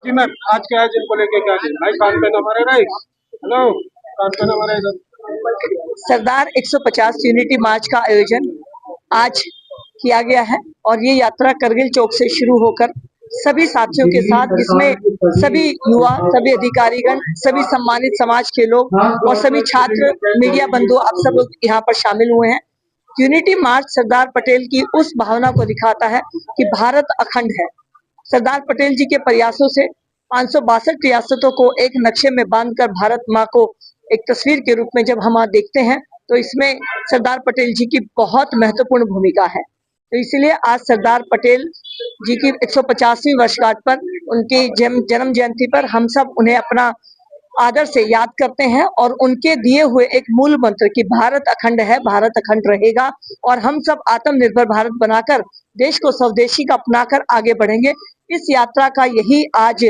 जी ma'am, आज के आयोजन को लेके क्या कहना भाई? कान पे न मारे राइट। हेलो, कान पे न मारे इधर। सरदार 150 यूनिटी मार्च का आयोजन आज किया गया है और ये यात्रा करगिल चौक से शुरू होकर सभी साथियों के साथ, जिसमें सभी युवा, सभी अधिकारीगण, सभी सम्मानित समाज के लोग और सभी छात्र, मीडिया बंधु, आप सब लोग यहाँ पर शामिल हुए हैं। यूनिटी मार्च सरदार पटेल की उस भावना को दिखाता है कि भारत अखंड है। सरदार पटेल जी के प्रयासों से 562 रियासतों को एक नक्शे में बांधकर भारत माँ को एक तस्वीर के रूप में जब हम देखते हैं तो इसमें सरदार पटेल जी की बहुत महत्वपूर्ण भूमिका है। तो इसलिए आज सरदार पटेल जी की 150वीं वर्षगांठ पर, उनकी जन्म जयंती पर हम सब उन्हें अपना आदर से याद करते हैं और उनके दिए हुए एक मूल मंत्र कि भारत अखंड है, भारत अखंड रहेगा और हम सब आत्मनिर्भर भारत बनाकर देश को स्वदेशी का अपनाकर आगे बढ़ेंगे। इस यात्रा का यही आज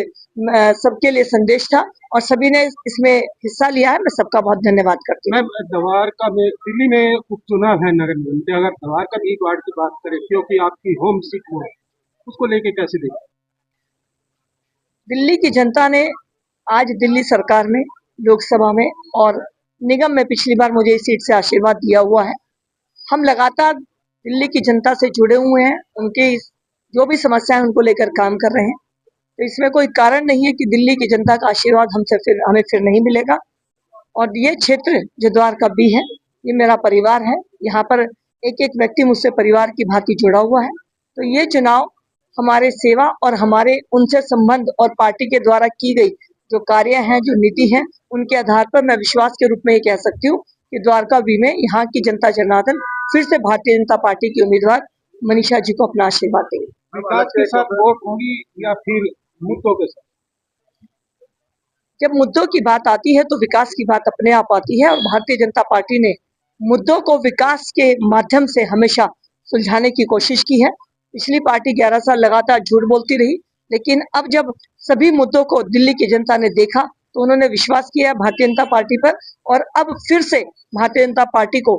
सबके लिए संदेश था और सभी ने इसमें हिस्सा लिया है। मैं सबका बहुत धन्यवाद करती हूँ। मैम, द्वारका में दिल्ली में उपचुनाव है नगर निगम के, अगर द्वारका की वार्ड की बात करें, क्योंकि आपकी होम सीट वो है, उसको लेके कैसे देखें? दिल्ली की जनता ने आज दिल्ली सरकार में, लोकसभा में और निगम में पिछली बार मुझे इस सीट से आशीर्वाद दिया हुआ है। हम लगातार दिल्ली की जनता से जुड़े हुए हैं, उनकी जो भी समस्या है उनको लेकर काम कर रहे हैं। तो इसमें कोई कारण नहीं है कि दिल्ली की जनता का आशीर्वाद हमें फिर नहीं मिलेगा। और ये क्षेत्र जो द्वारका बी है, ये मेरा परिवार है। यहाँ पर एक एक व्यक्ति मुझसे परिवार की भांति जुड़ा हुआ है। तो ये चुनाव हमारे सेवा और हमारे उनसे संबंध और पार्टी के द्वारा की गई जो कार्य हैं, जो नीति है, उनके आधार पर मैं विश्वास के रूप में ये कह सकती हूँ कि द्वारका बी में यहाँ की जनता जनार्दन फिर से भारतीय जनता पार्टी की उम्मीदवार मनीषा जी को अपना आशीर्वाद देंगे। विकास के साथ वोट होगी या फिर मुद्दों के साथ? जब मुद्दों की बात आती है तो विकास की बात अपने आप आती है और भारतीय जनता पार्टी ने मुद्दों को विकास के माध्यम से हमेशा सुलझाने की कोशिश की है। पिछली पार्टी 11 साल लगातार झूठ बोलती रही, लेकिन अब जब सभी मुद्दों को दिल्ली की जनता ने देखा तो उन्होंने विश्वास किया भारतीय जनता पार्टी पर और अब फिर से भारतीय जनता पार्टी को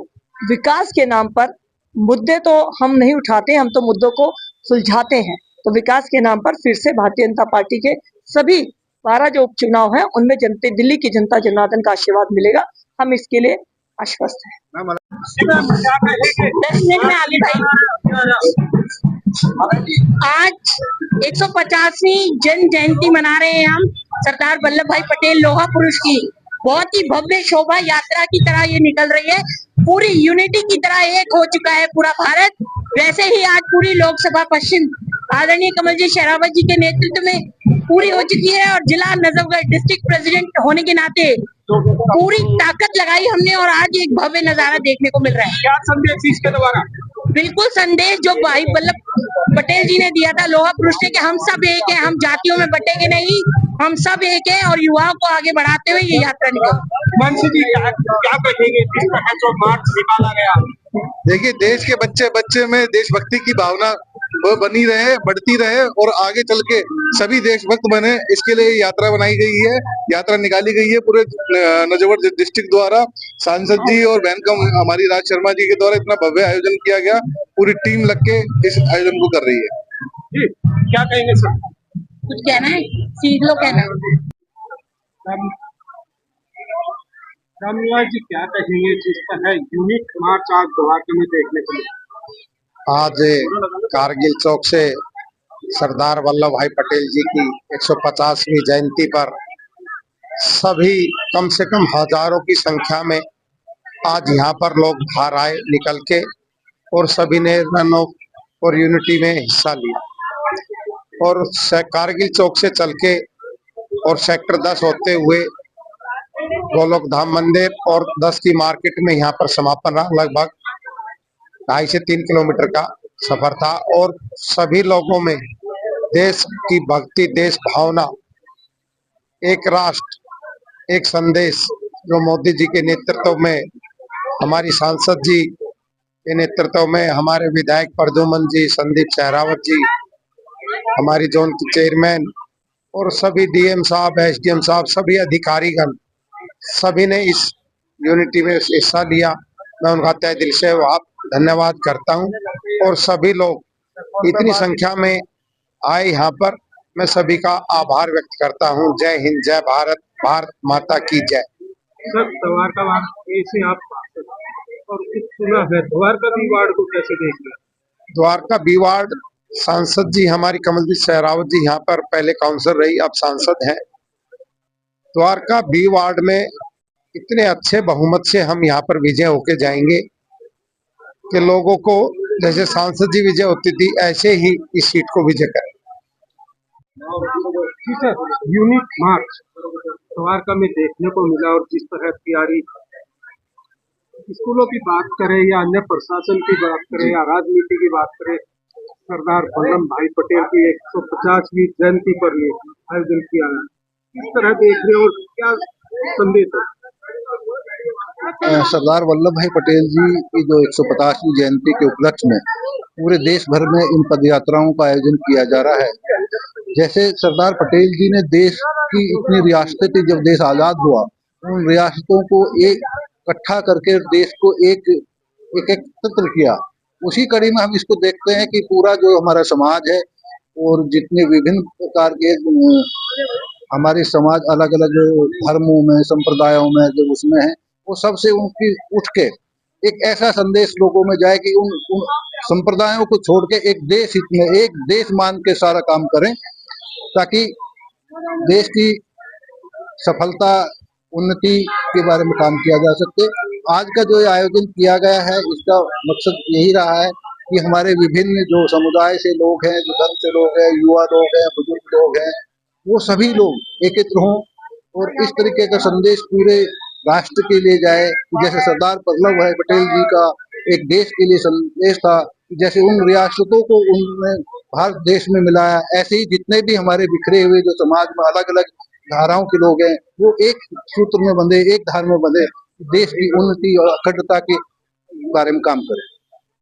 विकास के नाम पर, मुद्दे तो हम नहीं उठाते, हम तो मुद्दों को सुलझाते हैं, तो विकास के नाम पर फिर से भारतीय जनता पार्टी के सभी 12 जो उपचुनाव है उनमें दिल्ली की जनता जनार्दन का आशीर्वाद मिलेगा। हम इसके लिए आश्वस्त हैं। 10 मिनट में आगे भाई। आज 150वीं जन्म जयंती मना रहे हैं हम सरदार वल्लभ भाई पटेल लोहा पुरुष की। बहुत ही भव्य शोभा यात्रा की तरह ये निकल रही है। पूरी यूनिटी की तरह एक हो चुका है पूरा भारत। वैसे ही आज पूरी लोकसभा पश्चिम आदरणीय कमल जी शेरावत जी के नेतृत्व में पूरी हो चुकी है और जिला नजफगढ़ डिस्ट्रिक्ट प्रेसिडेंट होने के नाते पूरी ताकत लगाई हमने और आज एक भव्य नजारा देखने को मिल रहा है। क्या संदेश इसके द्वारा? बिल्कुल संदेश जो भाई वल्लभ पटेल जी ने दिया था लोहा पुरुष ने कि हम सब एक हैं, हम जातियों में बटेंगे नहीं, हम सब एक हैं और युवाओं को आगे बढ़ाते हुए ये यात्रा निकली। मनसी जी, क्या कहेंगे जिस तरह जो मार्च निकाला गया? देखिए, देश के बच्चे बच्चे में देशभक्ति की भावना वो बनी रहे, बढ़ती रहे और आगे चल के सभी देशभक्त बने, इसके लिए यात्रा बनाई गई है, यात्रा निकाली गई है पूरे नजफगढ़ डिस्ट्रिक्ट द्वारा। सांसद जी और बहन हमारी राज शर्मा जी के द्वारा इतना भव्य आयोजन किया गया, पूरी टीम लग के इस आयोजन को कर रही है। जी, क्या कहेंगे सर? कुछ कहना है? सीख लो कहना। रामनिवास जी, क्या कहेंगे जिस तरह यूनिट मार्च आज द्वारका में देखने को मिला? आज कारगिल चौक से सरदार वल्लभ भाई पटेल जी की 150वीं जयंती पर सभी कम से कम हजारों की संख्या में आज यहाँ पर लोग बाहर आए निकल के और सभी ने रन और यूनिटी में हिस्सा लिया और कारगिल चौक से चल के और सेक्टर 10 होते हुए गोलोक धाम मंदिर और 10 की मार्केट में यहाँ पर समापन रहा। लगभग 2.5 से 3 किलोमीटर का सफर था और सभी लोगों में देश की भक्ति, देश भावना, एक राष्ट्र एक संदेश, जो मोदी जी के नेतृत्व में, हमारी सांसद जी के नेतृत्व में, हमारे विधायक प्रद्युमन जी, संदीप शेरावत जी, हमारी जोन की चेयरमैन और सभी डीएम साहब, एसडीएम साहब, सभी अधिकारीगण, सभी ने इस यूनिटी में हिस्सा लिया। मैं उनका तहे दिल से धन्यवाद करता हूं और सभी लोग इतनी संख्या में आए यहाँ पर मैं सभी का आभार व्यक्त करता हूं। जय हिंद, जय भारत, भारत माता की जय। सर, द्वारका वार्ड ए से आप सांसद हैं और कुछ सुना है द्वारका बी वार्ड को कैसे देख रहे हैं? द्वारका बी वार्ड सांसद जी हमारी कमलजीत सहरावत जी यहाँ पर पहले काउंसलर रही, अब सांसद हैं। द्वारका बी वार्ड में इतने अच्छे बहुमत से हम यहाँ पर विजय होके जाएंगे कि लोगों को जैसे सांसद जी विजय होती थी ऐसे ही इस सीट को विजय करें। जी सर, यूनिक मार्च द्वारका में देखने को मिला और जिस तरह तैयारी स्कूलों की बात करें या अन्य प्रशासन की बात करें या राजनीति की बात करें, सरदार वल्लभ भाई पटेल की 150वीं जयंती पर ये आयोजन किया गया। किस तरह देख रहे हो और क्या संदेश है? सरदार वल्लभ भाई पटेल जी की जो 150वीं जयंती के उपलक्ष्य में पूरे देश भर में इन पद यात्राओं का आयोजन किया जा रहा है। जैसे सरदार पटेल जी ने देश की इतनी रियासतें थी, जब देश आजाद हुआ उन रियासतों को एक इकट्ठा करके देश को एक एकत्रित किया। उसी कड़ी में हम इसको देखते हैं कि पूरा जो हमारा समाज है और जितने विभिन्न प्रकार के हमारे समाज अलग अलग धर्मों में संप्रदायों में जो उसमें है, वो सबसे उनकी उठ के एक ऐसा संदेश लोगों में जाए कि उन संप्रदायों को छोड़ के एक देश हित में, एक देश मान के सारा काम करें, ताकि देश की सफलता उन्नति के बारे में काम किया जा सके। आज का जो आयोजन किया गया है इसका मकसद यही रहा है कि हमारे विभिन्न जो समुदाय से लोग हैं, जो धर्म से लोग हैं, युवा लोग हैं, बुजुर्ग लोग हैं, वो सभी लोग एकत्र हों और इस तरीके का संदेश पूरे राष्ट्र के लिए जाए। जैसे सरदार वल्लभ भाई पटेल जी का एक देश के लिए संदेश था, जैसे उन रियासतों को उन्होंने भारत देश में मिलाया, ऐसे ही जितने भी हमारे बिखरे हुए जो समाज में अलग अलग धाराओं के लोग हैं, वो एक सूत्र में बंधे, एक धार में बंधे, देश की उन्नति और अखंडता के बारे में काम करें।